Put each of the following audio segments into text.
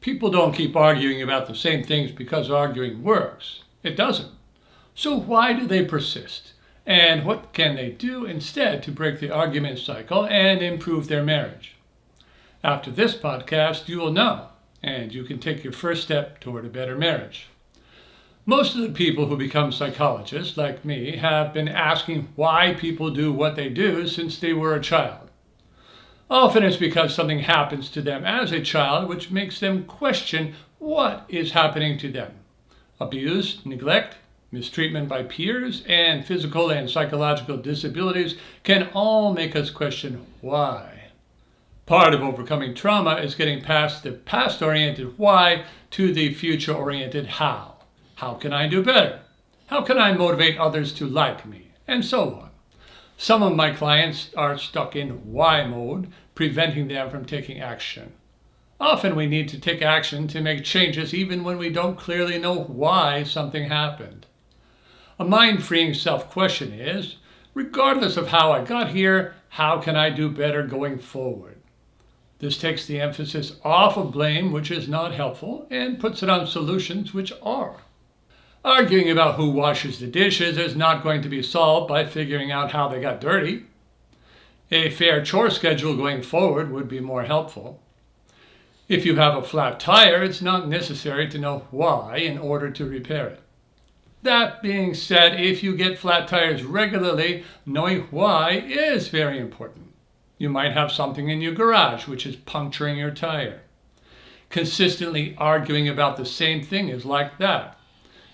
People don't keep arguing about the same things because arguing works. It doesn't. So why do they persist? And what can they do instead to break the argument cycle and improve their marriage? After this podcast, you will know, and you can take your first step toward a better marriage. Most of the people who become psychologists, like me, have been asking why people do what they do since they were a child. Often it's because something happens to them as a child which makes them question what is happening to them. Abuse, neglect, mistreatment by peers, and physical and psychological disabilities can all make us question why. Part of overcoming trauma is getting past the past-oriented why to the future-oriented how. How can I do better? How can I motivate others to like me? And so on. Some of my clients are stuck in why mode, preventing them from taking action. Often we need to take action to make changes even when we don't clearly know why something happened. A mind-freeing self-question is, regardless of how I got here, how can I do better going forward? This takes the emphasis off of blame, which is not helpful, and puts it on solutions, which are. Arguing about who washes the dishes is not going to be solved by figuring out how they got dirty. A fair chore schedule going forward would be more helpful. If you have a flat tire, it's not necessary to know why in order to repair it. That being said, if you get flat tires regularly, knowing why is very important. You might have something in your garage which is puncturing your tire. Consistently arguing about the same thing is like that.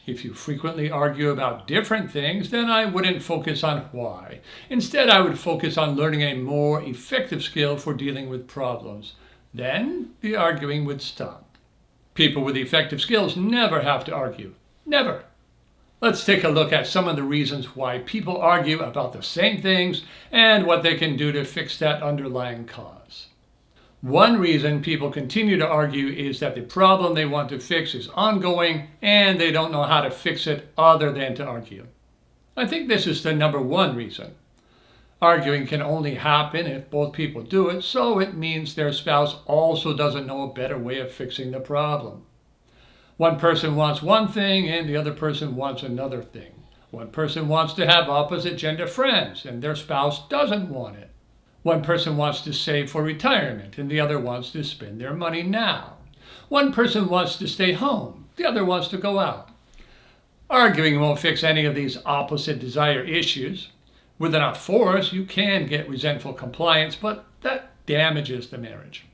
If you frequently argue about different things, then I wouldn't focus on why. Instead, I would focus on learning a more effective skill for dealing with problems. Then the arguing would stop. People with effective skills never have to argue. Never. Let's take a look at some of the reasons why people argue about the same things and what they can do to fix that underlying cause. One reason people continue to argue is that the problem they want to fix is ongoing and they don't know how to fix it other than to argue. I think this is the number one reason. Arguing can only happen if both people do it, so it means their spouse also doesn't know a better way of fixing the problem. One person wants one thing and the other person wants another thing. One person wants to have opposite gender friends and their spouse doesn't want it. One person wants to save for retirement and the other wants to spend their money now. One person wants to stay home, the other wants to go out. Arguing won't fix any of these opposite desire issues. With enough force, you can get resentful compliance, but that damages the marriage.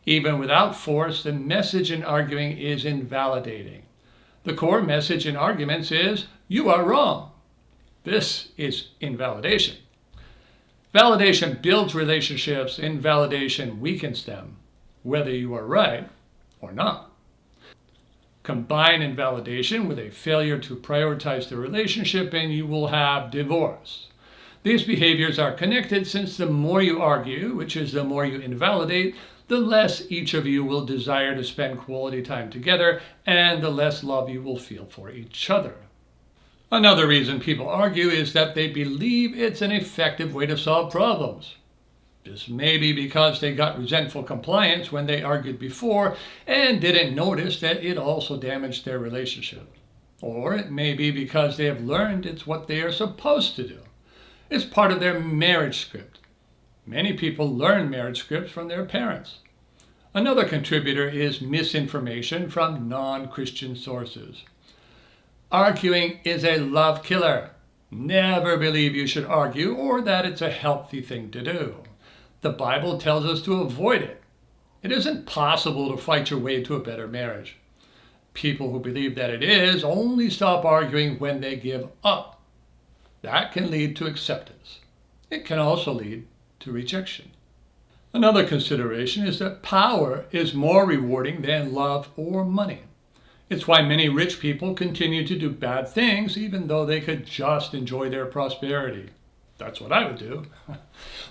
Even without force, the message in arguing is invalidating. The core message in arguments is, you are wrong. This is invalidation. Validation builds relationships, invalidation weakens them, whether you are right or not. Combine invalidation with a failure to prioritize the relationship and you will have divorce. These behaviors are connected since the more you argue, which is the more you invalidate, the less each of you will desire to spend quality time together and the less love you will feel for each other. Another reason people argue is that they believe it's an effective way to solve problems. This may be because they got resentful compliance when they argued before and didn't notice that it also damaged their relationship. Or it may be because they have learned it's what they are supposed to do. It's part of their marriage script. Many people learn marriage scripts from their parents. Another contributor is misinformation from non-Christian sources. Arguing is a love killer. Never believe you should argue or that it's a healthy thing to do. The Bible tells us to avoid it. It isn't possible to fight your way to a better marriage. People who believe that it is only stop arguing when they give up. That can lead to acceptance. It can also lead to rejection. Another consideration is that power is more rewarding than love or money. It's why many rich people continue to do bad things even though they could just enjoy their prosperity. That's what I would do.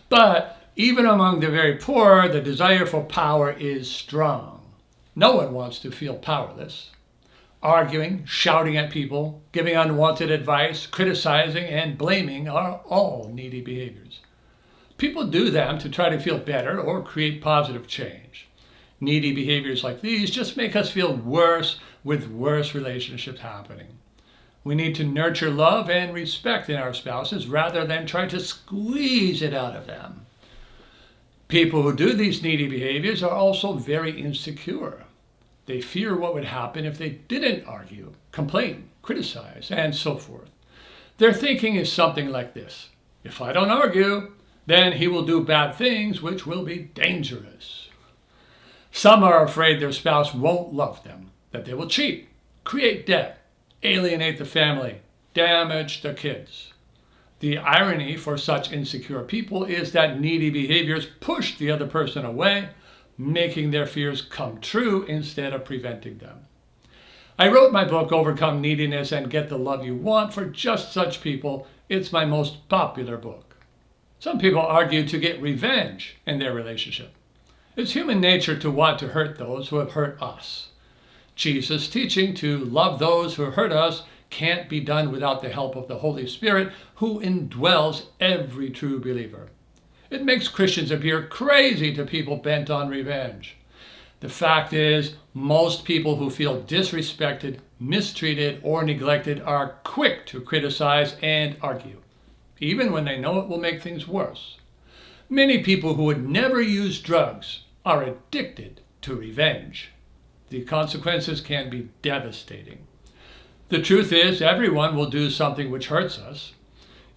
But even among the very poor, the desire for power is strong. No one wants to feel powerless. Arguing, shouting at people, giving unwanted advice, criticizing, and blaming are all needy behaviors. People do them to try to feel better or create positive change. Needy behaviors like these just make us feel worse with worse relationships happening. We need to nurture love and respect in our spouses rather than try to squeeze it out of them. People who do these needy behaviors are also very insecure. They fear what would happen if they didn't argue, complain, criticize, and so forth. Their thinking is something like this: if I don't argue, then he will do bad things which will be dangerous. Some are afraid their spouse won't love them, that they will cheat, create debt, alienate the family, damage their kids. The irony for such insecure people is that needy behaviors push the other person away, making their fears come true instead of preventing them. I wrote my book, Overcome Neediness and Get the Love You Want, for just such people. It's my most popular book. Some people argue to get revenge in their relationship. It's human nature to want to hurt those who have hurt us. Jesus' teaching to love those who hurt us can't be done without the help of the Holy Spirit, who indwells every true believer. It makes Christians appear crazy to people bent on revenge. The fact is, most people who feel disrespected, mistreated, or neglected are quick to criticize and argue, even when they know it will make things worse. Many people who would never use drugs are addicted to revenge. The consequences can be devastating. The truth is, everyone will do something which hurts us.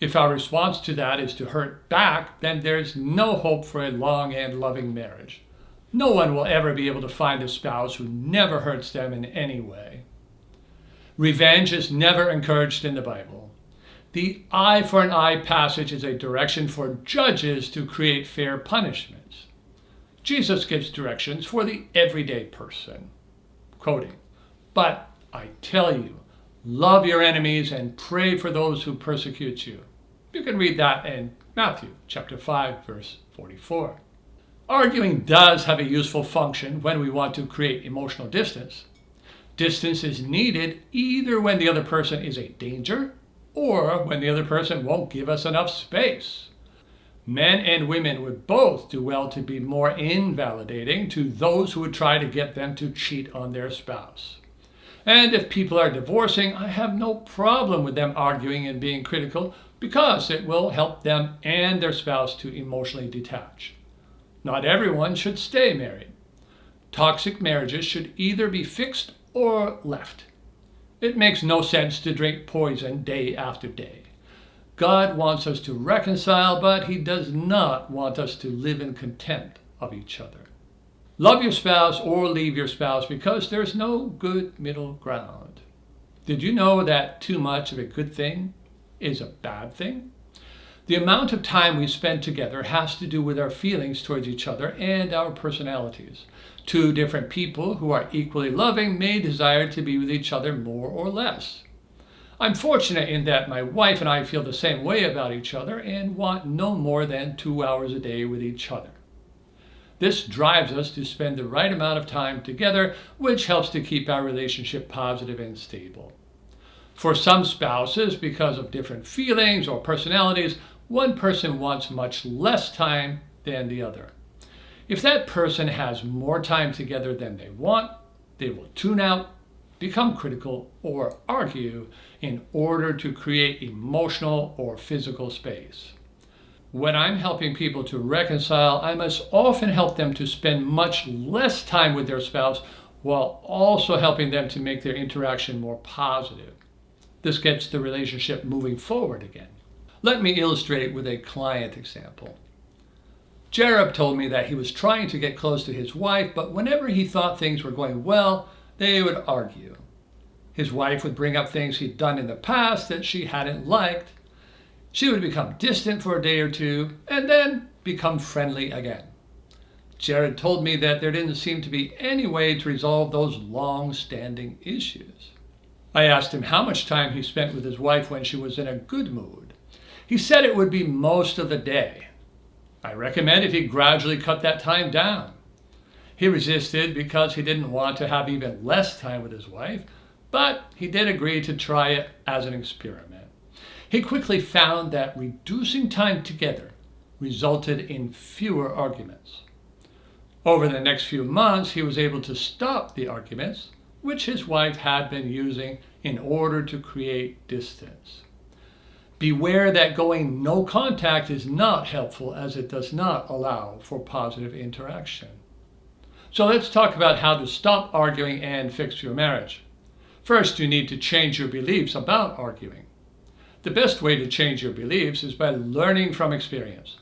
If our response to that is to hurt back, then there's no hope for a long and loving marriage. No one will ever be able to find a spouse who never hurts them in any way. Revenge is never encouraged in the Bible. The eye for an eye passage is a direction for judges to create fair punishments. Jesus gives directions for the everyday person. Quoting, "But I tell you, love your enemies and pray for those who persecute you." You can read that in Matthew chapter 5, verse 44. Arguing does have a useful function when we want to create emotional distance. Distance is needed either when the other person is a danger or when the other person won't give us enough space. Men and women would both do well to be more invalidating to those who would try to get them to cheat on their spouse. And if people are divorcing, I have no problem with them arguing and being critical because it will help them and their spouse to emotionally detach. Not everyone should stay married. Toxic marriages should either be fixed or left. It makes no sense to drink poison day after day. God wants us to reconcile, but He does not want us to live in contempt of each other. Love your spouse or leave your spouse because there's no good middle ground. Did you know that too much of a good thing is a bad thing? The amount of time we spend together has to do with our feelings towards each other and our personalities. Two different people who are equally loving may desire to be with each other more or less. I'm fortunate in that my wife and I feel the same way about each other and want no more than 2 hours a day with each other. This drives us to spend the right amount of time together, which helps to keep our relationship positive and stable. For some spouses, because of different feelings or personalities, one person wants much less time than the other. If that person has more time together than they want, they will tune out, become critical, or argue in order to create emotional or physical space. When I'm helping people to reconcile, I must often help them to spend much less time with their spouse while also helping them to make their interaction more positive. This gets the relationship moving forward again. Let me illustrate with a client example. Jared told me that he was trying to get close to his wife, but whenever he thought things were going well, they would argue. His wife would bring up things he'd done in the past that she hadn't liked. She would become distant for a day or two, and then become friendly again. Jared told me that there didn't seem to be any way to resolve those long-standing issues. I asked him how much time he spent with his wife when she was in a good mood. He said it would be most of the day. I recommended he gradually cut that time down. He resisted because he didn't want to have even less time with his wife, but he did agree to try it as an experiment. He quickly found that reducing time together resulted in fewer arguments. Over the next few months, he was able to stop the arguments, which his wife had been using in order to create distance. Beware that going no contact is not helpful, as it does not allow for positive interaction. So let's talk about how to stop arguing and fix your marriage. First, you need to change your beliefs about arguing. The best way to change your beliefs is by learning from experience.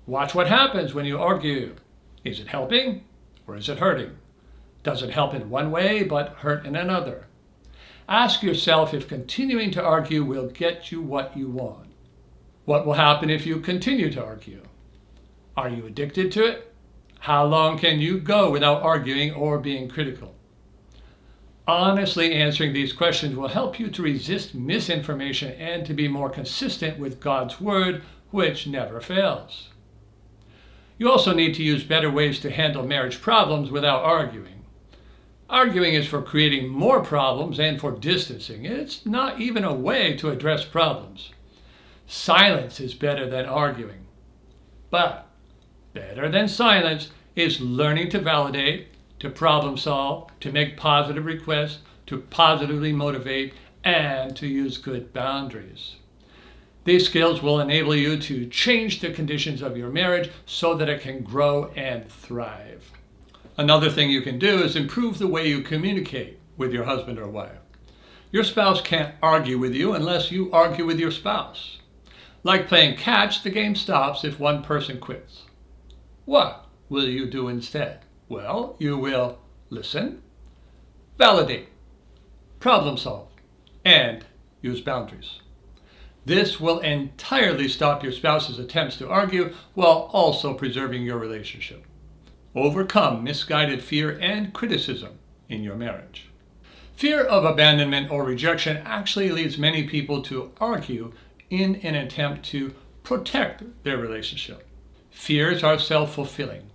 Watch what happens when you argue. Is it helping or is it hurting? Does it help in one way but hurt in another? Ask yourself if continuing to argue will get you what you want. What will happen if you continue to argue? Are you addicted to it? How long can you go without arguing or being critical? Honestly answering these questions will help you to resist misinformation and to be more consistent with God's Word, which never fails. You also need to use better ways to handle marriage problems without arguing. Arguing is for creating more problems and for distancing. It's not even a way to address problems. Silence is better than arguing. But better than silence is learning to validate, to problem solve, to make positive requests, to positively motivate, and to use good boundaries. These skills will enable you to change the conditions of your marriage so that it can grow and thrive. Another thing you can do is improve the way you communicate with your husband or wife. Your spouse can't argue with you unless you argue with your spouse. Like playing catch, the game stops if one person quits. What will you do instead? Well, you will listen, validate, problem solve, and use boundaries. This will entirely stop your spouse's attempts to argue while also preserving your relationship. Overcome misguided fear and criticism in your marriage. Fear of abandonment or rejection actually leads many people to argue in an attempt to protect their relationship. Fears are self-fulfilling.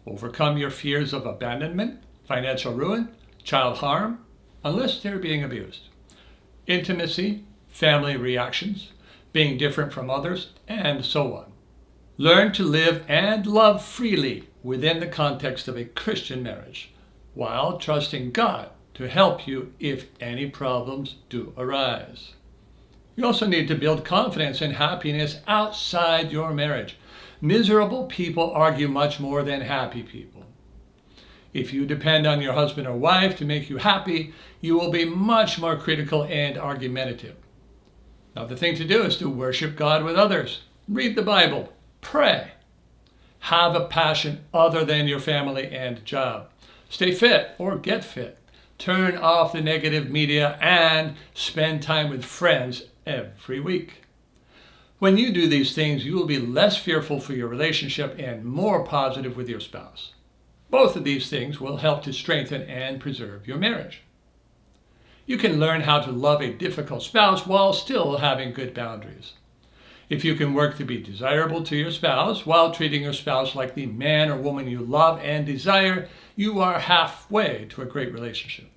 Overcome your fears of abandonment, financial ruin, child harm, unless they're being abused, intimacy, family reactions, being different from others, and so on. Learn to live and love freely within the context of a Christian marriage, while trusting God to help you if any problems do arise. You also need to build confidence and happiness outside your marriage. Miserable people argue much more than happy people. If you depend on your husband or wife to make you happy, you will be much more critical and argumentative. Now, the thing to do is to worship God with others. Read the Bible. Pray. Have a passion other than your family and job. Stay fit or get fit. Turn off the negative media and spend time with friends every week. When you do these things, you will be less fearful for your relationship and more positive with your spouse. Both of these things will help to strengthen and preserve your marriage. You can learn how to love a difficult spouse while still having good boundaries. If you can work to be desirable to your spouse while treating your spouse like the man or woman you love and desire, you are halfway to a great relationship.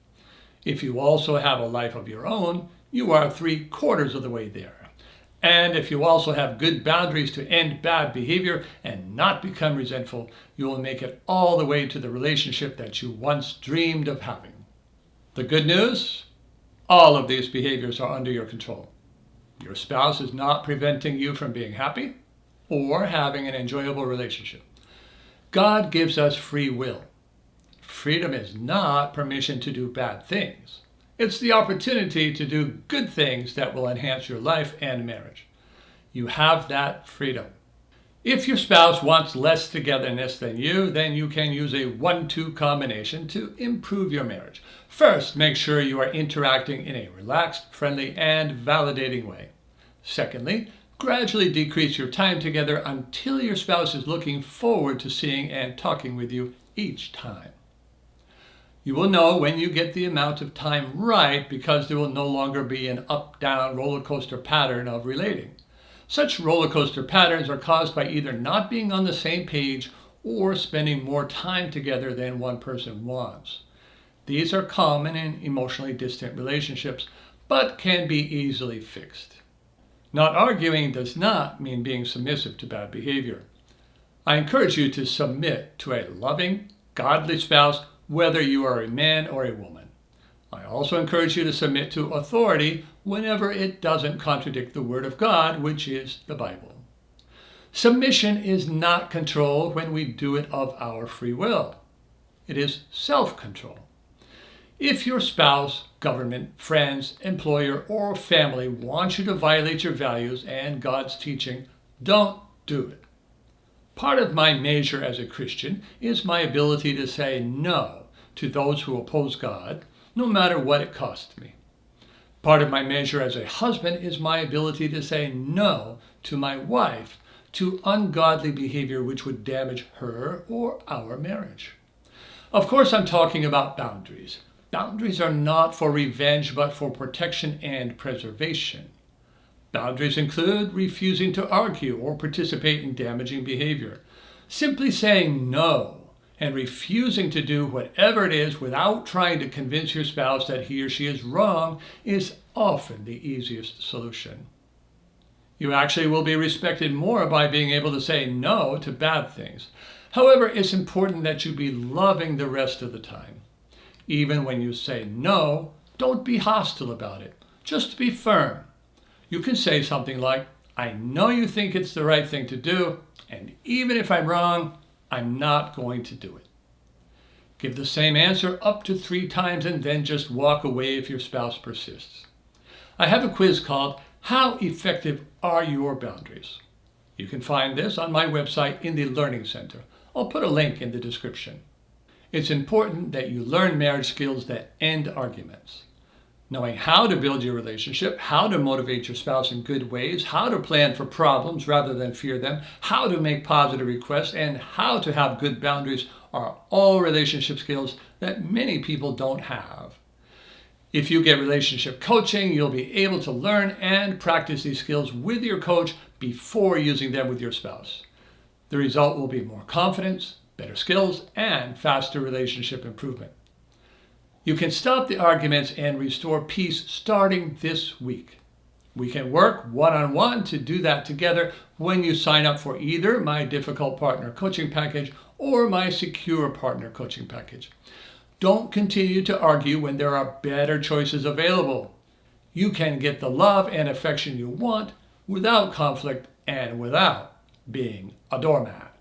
If you also have a life of your own, you are 3/4 of the way there. And if you also have good boundaries to end bad behavior and not become resentful, you will make it all the way to the relationship that you once dreamed of having. The good news? All of these behaviors are under your control. Your spouse is not preventing you from being happy or having an enjoyable relationship. God gives us free will. Freedom is not permission to do bad things. It's the opportunity to do good things that will enhance your life and marriage. You have that freedom. If your spouse wants less togetherness than you, then you can use a 1-2 combination to improve your marriage. First, make sure you are interacting in a relaxed, friendly, and validating way. Secondly, gradually decrease your time together until your spouse is looking forward to seeing and talking with you each time. You will know when you get the amount of time right because there will no longer be an up-down roller coaster pattern of relating. Such roller coaster patterns are caused by either not being on the same page or spending more time together than one person wants. These are common in emotionally distant relationships, but can be easily fixed. Not arguing does not mean being submissive to bad behavior. I encourage you to submit to a loving, godly spouse, whether you are a man or a woman. I also encourage you to submit to authority whenever it doesn't contradict the Word of God, which is the Bible. Submission is not control when we do it of our free will. It is self-control. If your spouse, government, friends, employer, or family wants you to violate your values and God's teaching, don't do it. Part of my measure as a Christian is my ability to say no to those who oppose God, no matter what it costs me. Part of my measure as a husband is my ability to say no to my wife, to ungodly behavior which would damage her or our marriage. Of course, I'm talking about boundaries. Boundaries are not for revenge, but for protection and preservation. Boundaries include refusing to argue or participate in damaging behavior. Simply saying no and refusing to do whatever it is without trying to convince your spouse that he or she is wrong is often the easiest solution. You actually will be respected more by being able to say no to bad things. However, it's important that you be loving the rest of the time. Even when you say no, don't be hostile about it. Just be firm. You can say something like, I know you think it's the right thing to do, and even if I'm wrong, I'm not going to do it. Give the same answer up to 3 times and then just walk away if your spouse persists. I have a quiz called How Effective Are Your Boundaries? You can find this on my website in the Learning Center. I'll put a link in the description. It's important that you learn marriage skills that end arguments. Knowing how to build your relationship, how to motivate your spouse in good ways, how to plan for problems rather than fear them, how to make positive requests, and how to have good boundaries are all relationship skills that many people don't have. If you get relationship coaching, you'll be able to learn and practice these skills with your coach before using them with your spouse. The result will be more confidence, better skills, and faster relationship improvement. You can stop the arguments and restore peace starting this week. We can work one-on-one to do that together when you sign up for either my Difficult Partner Coaching Package or my Secure Partner Coaching Package. Don't continue to argue when there are better choices available. You can get the love and affection you want without conflict and without being a doormat.